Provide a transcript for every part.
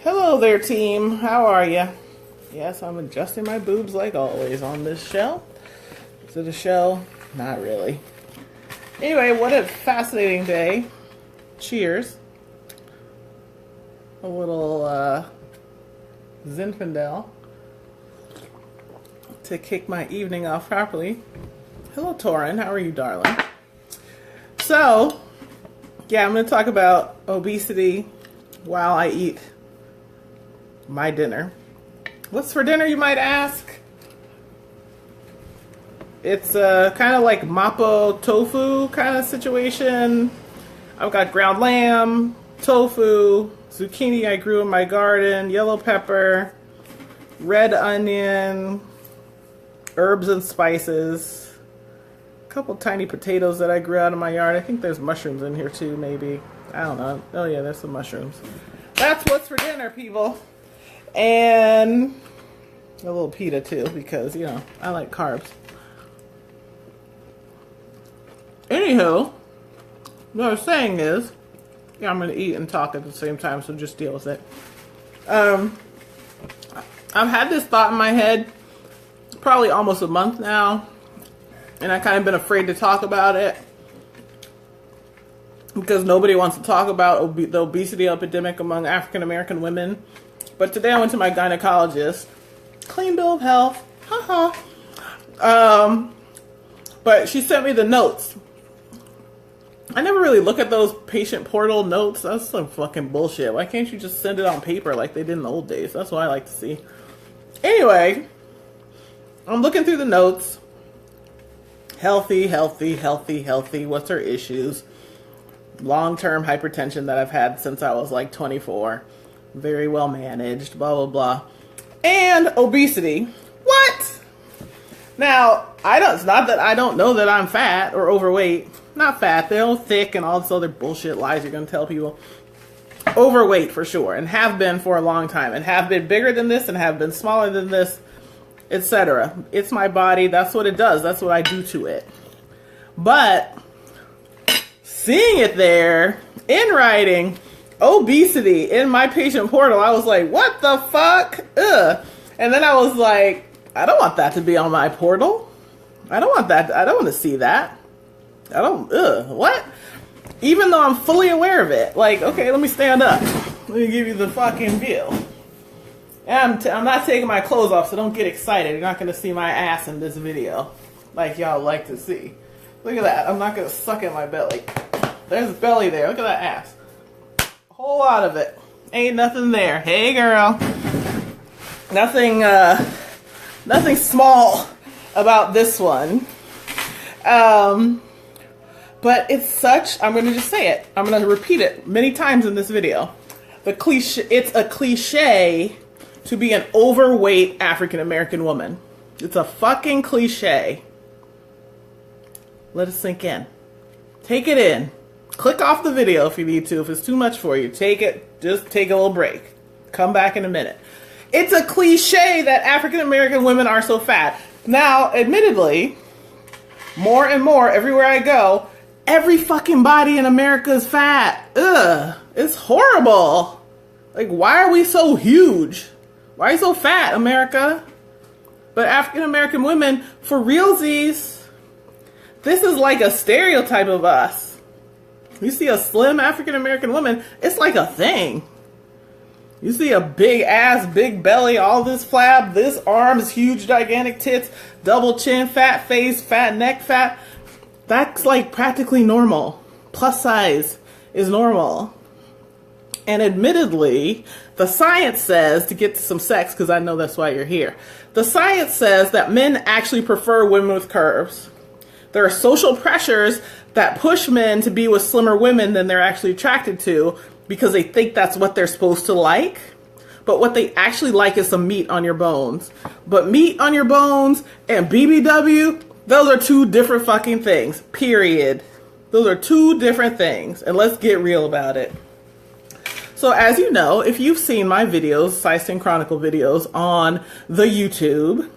Hello there, team. How are you? Yes, I'm adjusting my boobs like always on this show. Is it a show? Not really. Anyway, what a fascinating day. Cheers. A little Zinfandel to kick my evening off properly. Hello, Torin. How are you, darling? So, yeah, I'm going to talk about obesity while I eat my dinner. What's for dinner, you might ask? It's kind of like mapo tofu kind of situation. I've got ground lamb, tofu, zucchini I grew in my garden, yellow pepper, red onion, herbs and spices, a couple tiny potatoes that I grew out of my yard. I think there's mushrooms in here too, maybe. I don't know. Oh yeah, there's some mushrooms. That's what's for dinner, people. And a little pita too, because, you know, I like carbs. Anywho, what I was saying is, yeah, I'm going to eat and talk at the same time, so just deal with it. I've had this thought in my head probably almost a month now, and I kind of been afraid to talk about it because nobody wants to talk about the obesity epidemic among African American women. But today I went to my gynecologist. Clean bill of health. Haha. But she sent me the notes. I never really look at those patient portal notes. That's some fucking bullshit. Why can't you just send it on paper like they did in the old days? That's what I like to see. Anyway, I'm looking through the notes. Healthy, healthy, healthy, healthy. What's her issues? Long-term hypertension that I've had since I was like 24. Very well managed, blah, blah, blah. And obesity. What? Now, it's not that I don't know that I'm fat or overweight. Not fat, they're all thick and all this other bullshit lies you're going to tell people. Overweight for sure, and have been for a long time, and have been bigger than this, and have been smaller than this, etc. It's my body, that's what it does, that's what I do to it. But, seeing it there, in writing, obesity in my patient portal, I was like, what the fuck? Ugh. And then I was like, I don't want that to be on my portal. I don't want that. I don't want to see that. What? Even though I'm fully aware of it. Like, okay, let me stand up. Let me give you the fucking view. And I'm not taking my clothes off, so don't get excited. You're not going to see my ass in this video like y'all like to see. Look at that. I'm not going to suck at my belly. There's belly there. Look at that ass. Whole lot of it. Ain't nothing there. Hey, girl. Nothing small about this one. But it's such, I'm going to just say it. I'm going to repeat it many times in this video. It's a cliche to be an overweight African American woman. It's a fucking cliche. Let it sink in. Take it in. Click off the video if you need to. If it's too much for you, take it. Just take a little break. Come back in a minute. It's a cliche that African American women are so fat. Now, admittedly, more and more everywhere I go, every fucking body in America is fat. Ugh. It's horrible. Like, why are we so huge? Why are you so fat, America? But African American women, for realsies, this is like a stereotype of us. You see a slim African American woman, it's like a thing. You see a big ass, big belly, all this flab, this arms, huge gigantic tits, double chin, fat face, fat neck, fat. That's like practically normal. Plus size is normal. And admittedly, the science says, to get to some sex, because I know that's why you're here. The science says that men actually prefer women with curves. There are social pressures that push men to be with slimmer women than they're actually attracted to because they think that's what they're supposed to like. But what they actually like is some meat on your bones. But meat on your bones and BBW, those are two different fucking things, period. Those are two different things, and let's get real about it. So as you know, if you've seen my videos, Size10 Chronicle videos on the YouTube,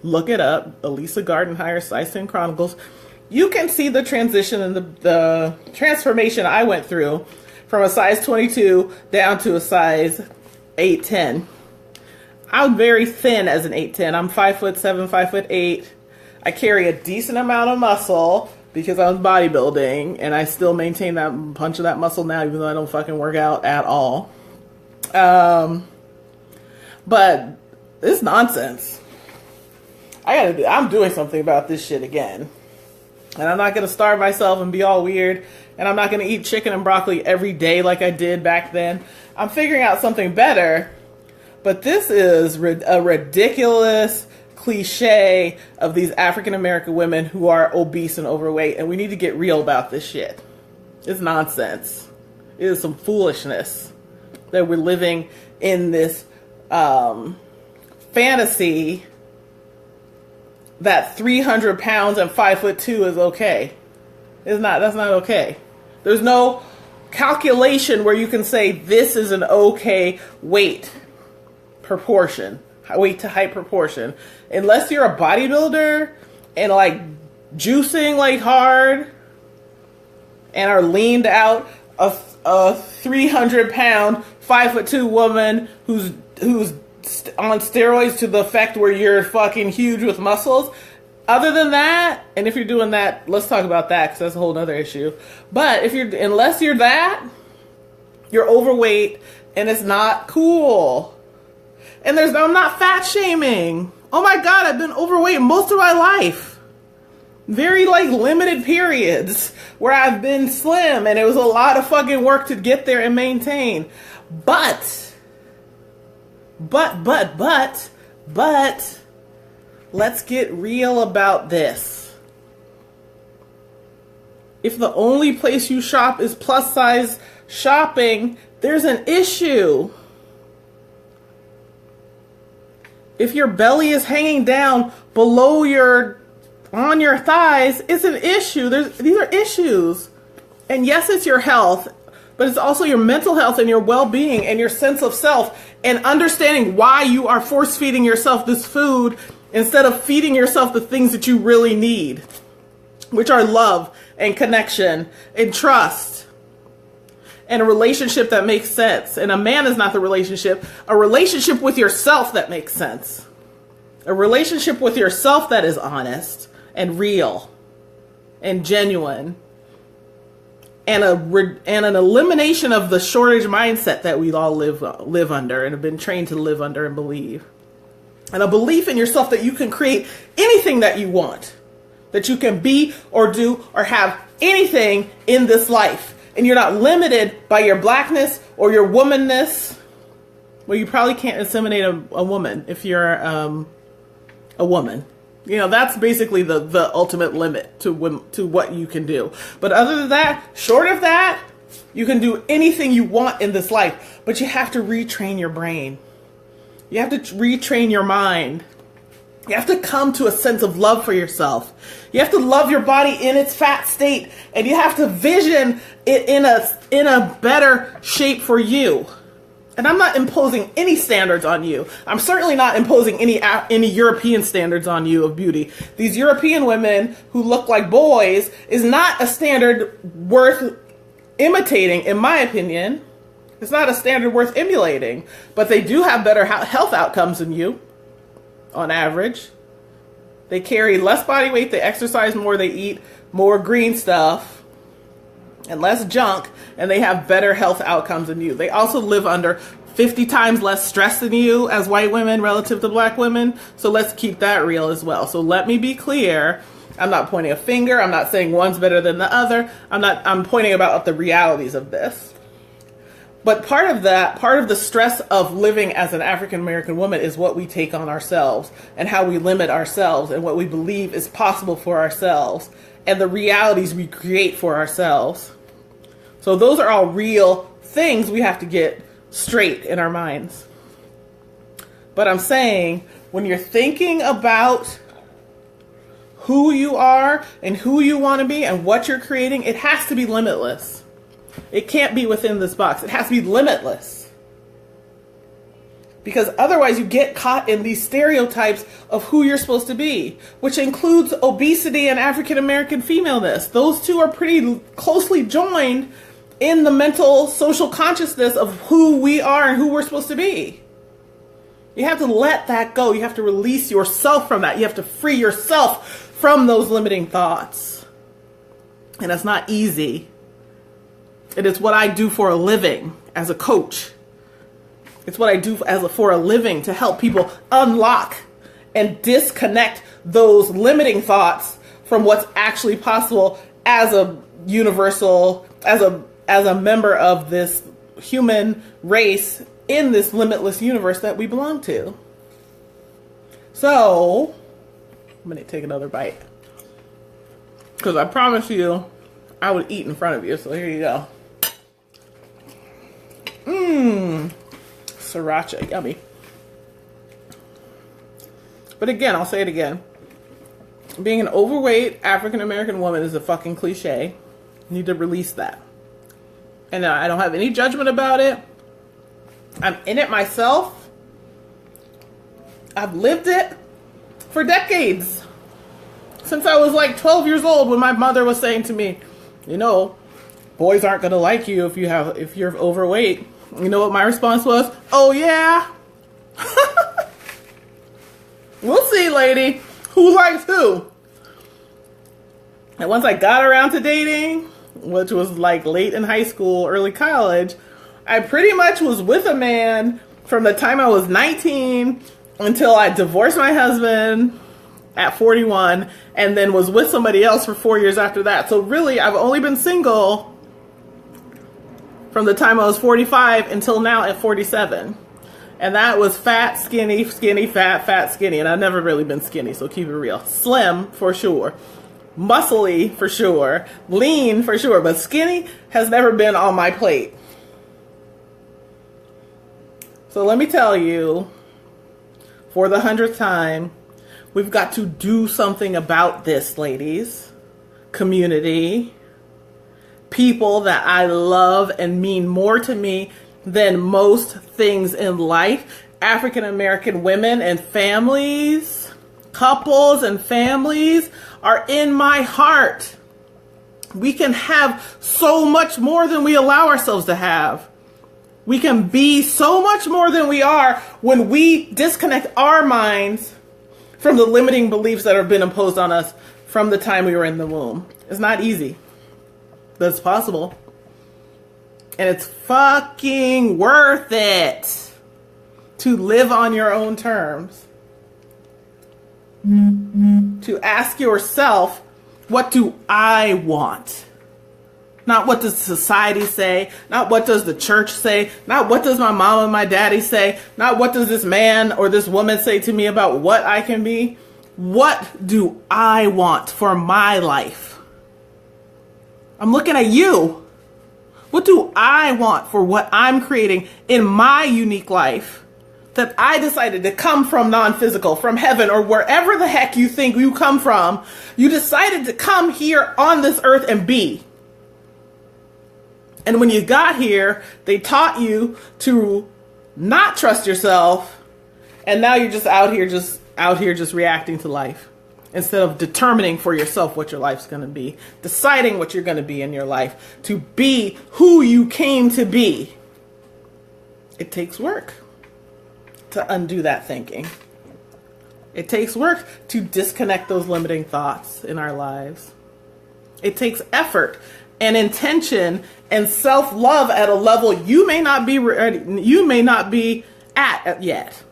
look it up, Elisa Gardenhire, Size10 Chronicles. You can see the transition and the transformation I went through from a size 22 down to a size 8'10". I'm very thin as an 8'10". I'm 5'7", 5'8". I carry a decent amount of muscle because I was bodybuilding, and I still maintain that punch of that muscle now, even though I don't fucking work out at all. But it's nonsense. I'm doing something about this shit again. And I'm not going to starve myself and be all weird. And I'm not going to eat chicken and broccoli every day like I did back then. I'm figuring out something better. But this is a ridiculous cliche of these African American women who are obese and overweight. And we need to get real about this shit. It's nonsense. It is some foolishness that we're living in this fantasy that 300 pounds and 5'2" is okay. That's not okay. There's no calculation where you can say this is an okay weight proportion, weight to height proportion. Unless you're a bodybuilder and like juicing like hard and are leaned out, a 300 pound, 5'2" woman who's on steroids to the effect where you're fucking huge with muscles. Other than that, and if you're doing that, let's talk about that because that's a whole other issue. But unless you're that, you're overweight and it's not cool. And I'm not fat shaming. Oh my God, I've been overweight most of my life. Very like limited periods where I've been slim and it was a lot of fucking work to get there and maintain. But, let's get real about this. If the only place you shop is plus size shopping, there's an issue. If your belly is hanging down below on your thighs, it's an issue. These are issues. And yes, it's your health, but it's also your mental health and your well-being and your sense of self and understanding why you are force-feeding yourself this food instead of feeding yourself the things that you really need, which are love and connection and trust and a relationship that makes sense. And a man is not the relationship. A relationship with yourself that makes sense. A relationship with yourself that is honest and real and genuine. And an elimination of the shortage mindset that we all live under and have been trained to live under and believe. And a belief in yourself that you can create anything that you want. That you can be or do or have anything in this life. And you're not limited by your blackness or your womanness. Well, you probably can't inseminate a woman if you're a woman. You know, that's basically the ultimate limit to what you can do. But other than that, short of that, you can do anything you want in this life. But you have to retrain your brain. You have to retrain your mind. You have to come to a sense of love for yourself. You have to love your body in its fat state. And you have to vision it in a better shape for you. And I'm not imposing any standards on you. I'm certainly not imposing any European standards on you of beauty. These European women who look like boys is not a standard worth imitating, in my opinion. It's not a standard worth emulating. But they do have better health outcomes than you, on average. They carry less body weight, they exercise more, they eat more green stuff and less junk, and they have better health outcomes than you. They also live under 50 times less stress than you as white women relative to black women. So let's keep that real as well. So let me be clear. I'm not pointing a finger. I'm not saying one's better than the other. I'm pointing about the realities of this. But part of the stress of living as an African American woman is what we take on ourselves and how we limit ourselves and what we believe is possible for ourselves and the realities we create for ourselves. So those are all real things we have to get straight in our minds. But I'm saying when you're thinking about who you are and who you want to be and what you're creating, it has to be limitless. It can't be within this box. It has to be limitless. Because otherwise you get caught in these stereotypes of who you're supposed to be, which includes obesity and African American femaleness. Those two are pretty closely joined in the mental social consciousness of who we are and who we're supposed to be. You have to let that go. You have to release yourself from that. You have to free yourself from those limiting thoughts. And it's not easy. It is what I do for a living as a coach. It's what I do for a living to help people unlock and disconnect those limiting thoughts from what's actually possible as a universal, as a member of this human race in this limitless universe that we belong to. So, I'm going to take another bite. Because I promise you, I would eat in front of you. So here you go. Sriracha, yummy. But again, I'll say it again. Being an overweight African-American woman is a fucking cliche. You need to release that. And I don't have any judgment about it. I'm in it myself. I've lived it for decades. Since I was like 12 years old, when my mother was saying to me, you know, boys aren't going to like you if you're overweight. You know what my response was? Oh yeah. We'll see, lady. Who likes who? And once I got around to dating, which was like late in high school, early college, I pretty much was with a man from the time I was 19 until I divorced my husband at 41, and then was with somebody else for 4 years after that. So really, I've only been single from the time I was 45 until now at 47. And that was fat, skinny, skinny, fat, fat, skinny. And I've never really been skinny, so keep it real. Slim, for sure. Muscly, for sure. Lean, for sure. But skinny has never been on my plate. So let me tell you, for the 100th time, we've got to do something about this, ladies. Community. People that I love and mean more to me than most things in life. African American women and families, couples and families are in my heart. We can have so much more than we allow ourselves to have. We can be so much more than we are when we disconnect our minds from the limiting beliefs that have been imposed on us from the time we were in the womb. It's not easy, but it's possible. And it's fucking worth it to live on your own terms. To ask yourself, what do I want? Not what does society say, not what does the church say, not what does my mom and my daddy say, not what does this man or this woman say to me about what I can be. What do I want for my life? I'm looking at you. What do I want for what I'm creating in my unique life that I decided to come from non-physical, from heaven or wherever the heck you think you come from? You decided to come here on this earth and be. And when you got here, they taught you to not trust yourself. And now you're just out here just reacting to life. Instead of determining for yourself what your life's going to be, deciding what you're going to be in your life, to be who you came to be. It takes work to undo that thinking. It takes work to disconnect those limiting thoughts in our lives. It takes effort and intention and self-love at a level you may not be ready, you may not be at yet.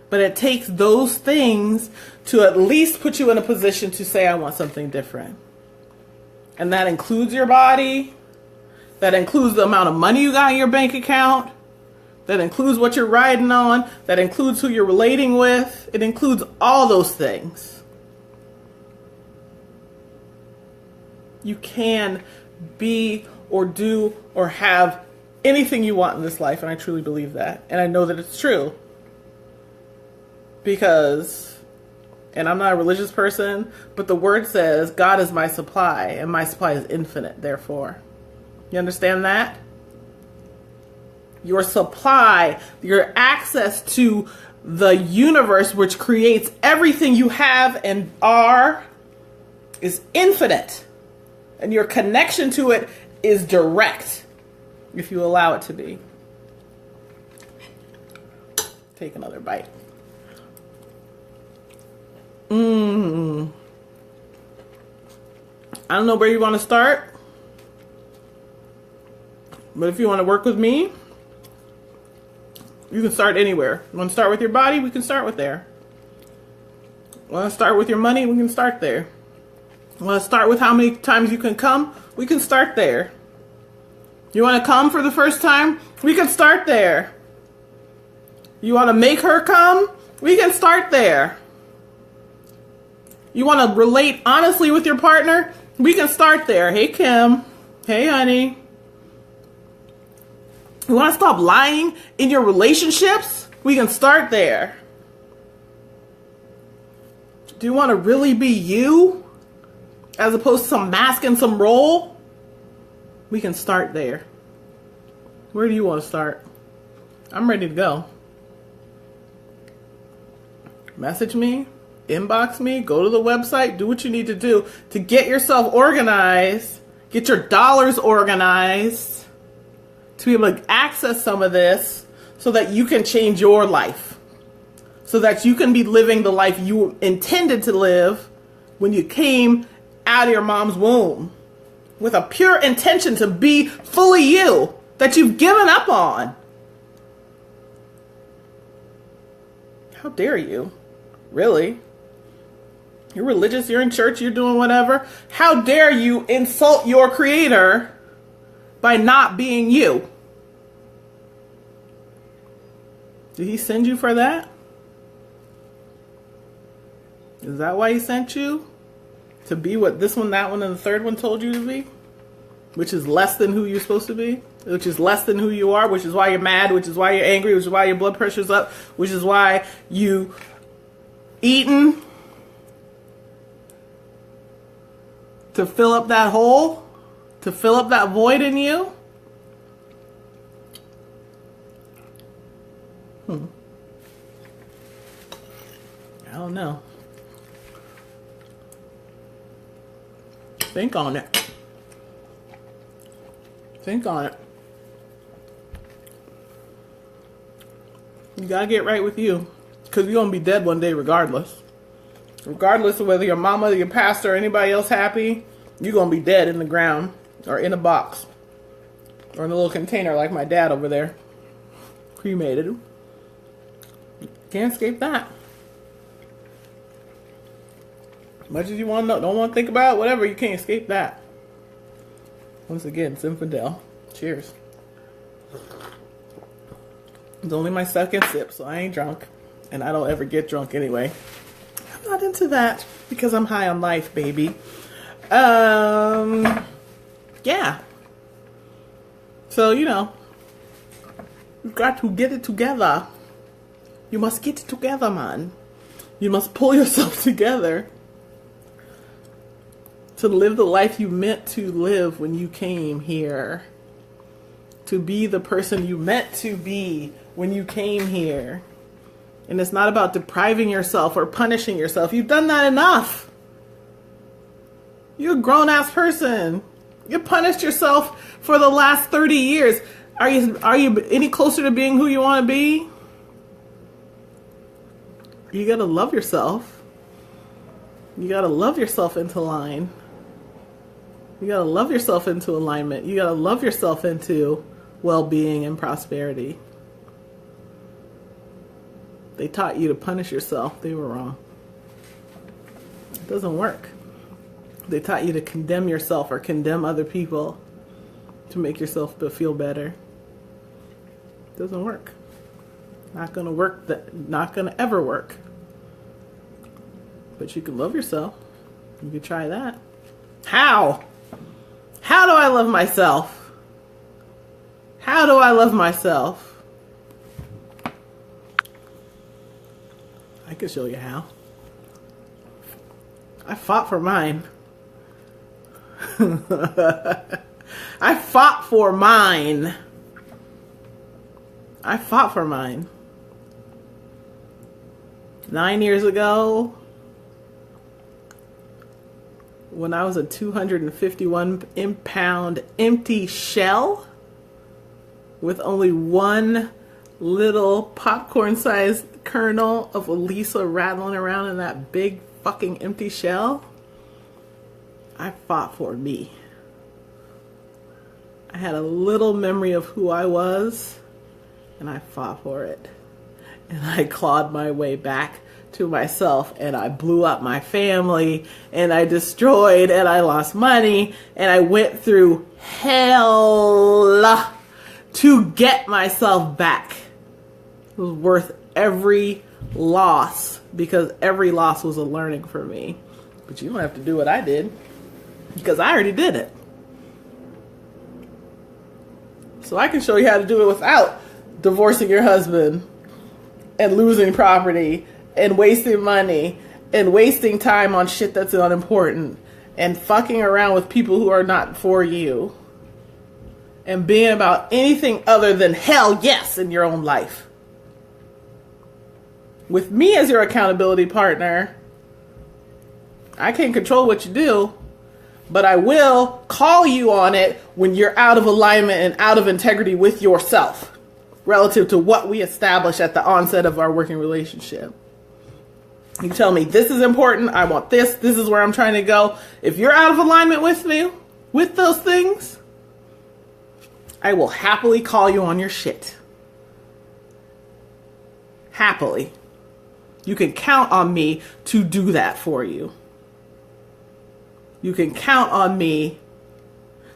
But it takes those things to at least put you in a position to say, I want something different. And that includes your body. That includes the amount of money you got in your bank account. That includes what you're riding on. That includes who you're relating with. It includes all those things. You can be or do or have anything you want in this life. And I truly believe that. And I know that it's true. Because, and I'm not a religious person, but the word says God is my supply and my supply is infinite, therefore. You understand that? Your supply, your access to the universe, which creates everything you have and are, is infinite. And your connection to it is direct if you allow it to be. Take another bite. I don't know where you want to start, but if you want to work with me, you can start anywhere. You want to start with your body? We can start with there. Want to start with your money? We can start there. Want to start with how many times you can come? We can start there. You want to come for the first time? We can start there. You want to make her come? We can start there. You want to relate honestly with your partner? We can start there. Hey, Kim. Hey, honey. You want to stop lying in your relationships? We can start there. Do you want to really be you as opposed to some mask and some role? We can start there. Where do you want to start? I'm ready to go. Message me, inbox me, go to the website, do what you need to do to get yourself organized, get your dollars organized, to be able to access some of this so that you can change your life, so that you can be living the life you intended to live when you came out of your mom's womb, with a pure intention to be fully you that you've given up on. How dare you? Really? You're religious, you're in church, you're doing whatever. How dare you insult your creator by not being you? Did he send you for that? Is that why he sent you? To be what this one, that one, and the third one told you to be? Which is less than who you're supposed to be? Which is less than who you are? Which is why you're mad? Which is why you're angry? Which is why your blood pressure's up? Which is why you eating to fill up that hole? To fill up that void in you? I don't know. Think on it. Think on it. You gotta get right with you, because you're gonna be dead one day regardless. Regardless of whether your mama, your pastor, or anybody else happy, you're gonna be dead in the ground, or in a box, or in a little container like my dad over there. Cremated. Can't escape that. Much as you want to know, don't want to think about it, whatever, you can't escape that. Once again, Zinfandel. Cheers. It's only my second sip, so I ain't drunk. And I don't ever get drunk anyway. I'm not into that because I'm high on life, baby. Yeah. So, you know, you've got to get it together. You must get it together, man. You must pull yourself together to live the life you meant to live when you came here. To be the person you meant to be when you came here. And it's not about depriving yourself or punishing yourself. You've done that enough. You're a grown-ass person. You punished yourself for the last 30 years. Are you any closer to being who you want to be? You gotta love yourself. You gotta love yourself into line. You gotta love yourself into alignment. You gotta love yourself into well-being and prosperity. They taught you to punish yourself. They were wrong. It doesn't work. They taught you to condemn yourself or condemn other people to make yourself feel better. It doesn't work. Not gonna work. Not gonna ever work. But you can love yourself. You can try that. How? How do I love myself? How do I love myself? I can show you how. I fought for mine. I fought for mine. I fought for mine. 9 years ago, when I was a 251-pound empty shell with only one little popcorn-sized kernel of Elisa rattling around in that big fucking empty shell, I fought for me. I had a little memory of who I was, and I fought for it. And I clawed my way back to myself, and I blew up my family, and I destroyed, and I lost money, and I went through hell to get myself back. It was worth every loss, because every loss was a learning for me. But you don't have to do what I did, because I already did it. So I can show you how to do it without divorcing your husband and losing property and wasting money and wasting time on shit that's unimportant and fucking around with people who are not for you and being about anything other than hell yes in your own life. With me as your accountability partner, I can't control what you do, but I will call you on it when you're out of alignment and out of integrity with yourself relative to what we established at the onset of our working relationship. You tell me, this is important, I want this is where I'm trying to go. If you're out of alignment with me, with those things, I will happily call you on your shit. Happily. You can count on me to do that for you. You can count on me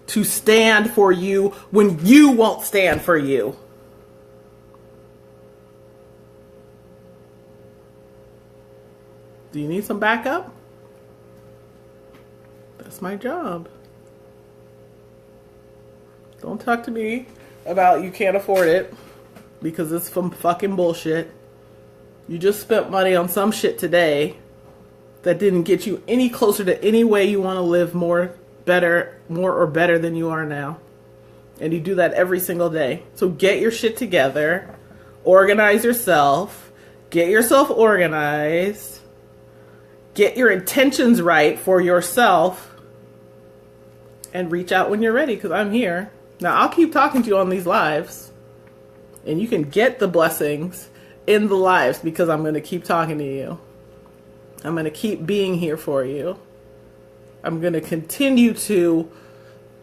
to stand for you when you won't stand for you. Do you need some backup? That's my job. Don't talk to me about you can't afford it, because it's some fucking bullshit. You just spent money on some shit today that didn't get you any closer to any way you want to live more or better than you are now. And you do that every single day. So get your shit together, organize yourself, get yourself organized, get your intentions right for yourself, and reach out when you're ready, because I'm here. Now, I'll keep talking to you on these lives, and you can get the blessings in the lives because I'm going to keep talking to you. I'm going to keep being here for you. I'm going to continue to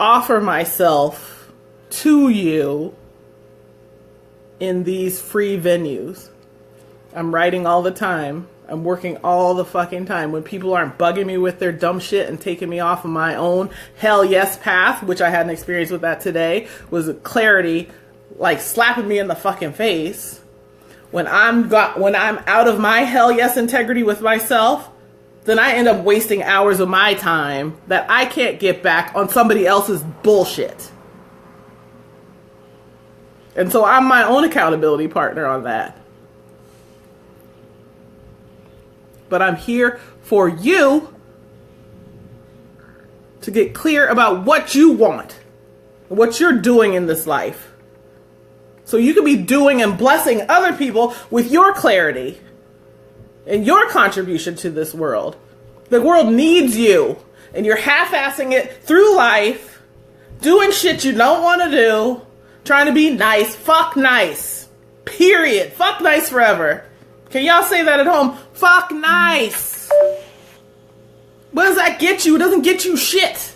offer myself to you in these free venues. I'm writing all the time. I'm working all the fucking time. When people aren't bugging me with their dumb shit and taking me off of my own hell yes path, which I had an experience with that today, was clarity, like slapping me in the fucking face. When I'm out of my hell yes integrity with myself, then I end up wasting hours of my time that I can't get back on somebody else's bullshit. And so I'm my own accountability partner on that. But I'm here for you to get clear about what you want, what you're doing in this life. So you can be doing and blessing other people with your clarity and your contribution to this world. The world needs you, and you're half-assing it through life, doing shit you don't want to do, trying to be nice. Fuck nice. Period. Fuck nice forever. Can y'all say that at home? Fuck nice. What does that get you? It doesn't get you shit.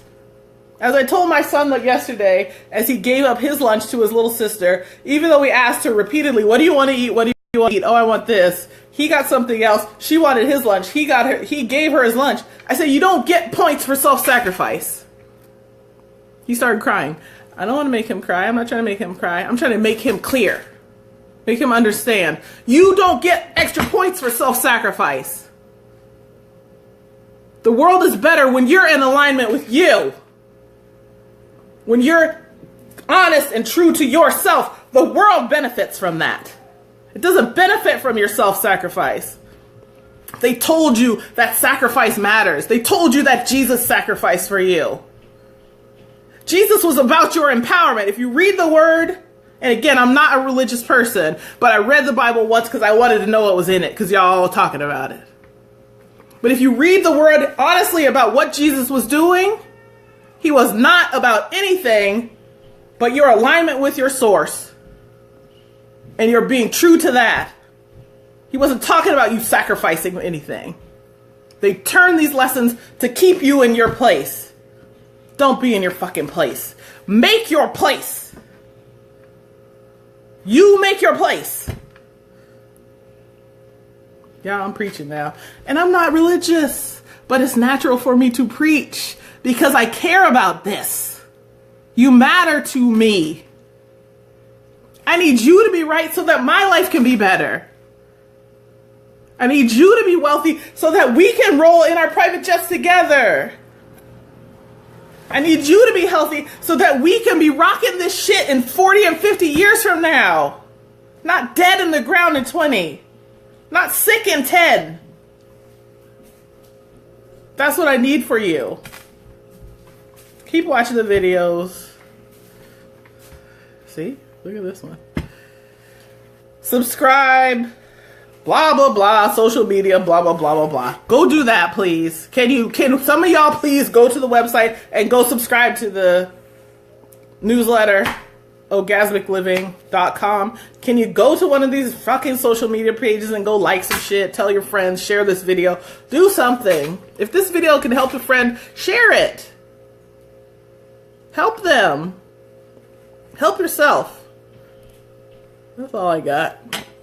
As I told my son yesterday, as he gave up his lunch to his little sister, even though we asked her repeatedly, what do you want to eat? What do you want to eat? Oh, I want this. He got something else. She wanted his lunch. He gave her his lunch. I said, you don't get points for self-sacrifice. He started crying. I don't want to make him cry. I'm not trying to make him cry. I'm trying to make him clear. Make him understand. You don't get extra points for self-sacrifice. The world is better when you're in alignment with you. When you're honest and true to yourself, the world benefits from that. It doesn't benefit from your self-sacrifice. They told you that sacrifice matters. They told you that Jesus sacrificed for you. Jesus was about your empowerment. If you read the word, and again, I'm not a religious person, but I read the Bible once because I wanted to know what was in it, because y'all all talking about it. But if you read the word honestly about what Jesus was doing, he was not about anything but your alignment with your source. And you're being true to that. He wasn't talking about you sacrificing anything. They turn these lessons to keep you in your place. Don't be in your fucking place. Make your place. You make your place. Yeah, I'm preaching now. And I'm not religious, but it's natural for me to preach because I care about this. You matter to me. I need you to be right so that my life can be better. I need you to be wealthy so that we can roll in our private jets together. I need you to be healthy so that we can be rocking this shit in 40 and 50 years from now. Not dead in the ground in 20. Not sick in 10. That's what I need for you. Keep watching the videos. See? Look at this one. Subscribe. Blah, blah, blah. Social media. Blah, blah, blah, blah, blah. Go do that, please. Can some of y'all please go to the website and go subscribe to the newsletter, Oh-gasmicliving.com. Can you go to one of these fucking social media pages and go like some shit, tell your friends, share this video, do something. If this video can help a friend, share it. Help them. Help yourself. That's all I got.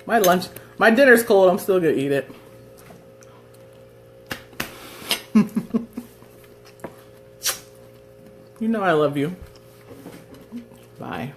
My dinner's cold. I'm still gonna eat it. You know I love you. Bye.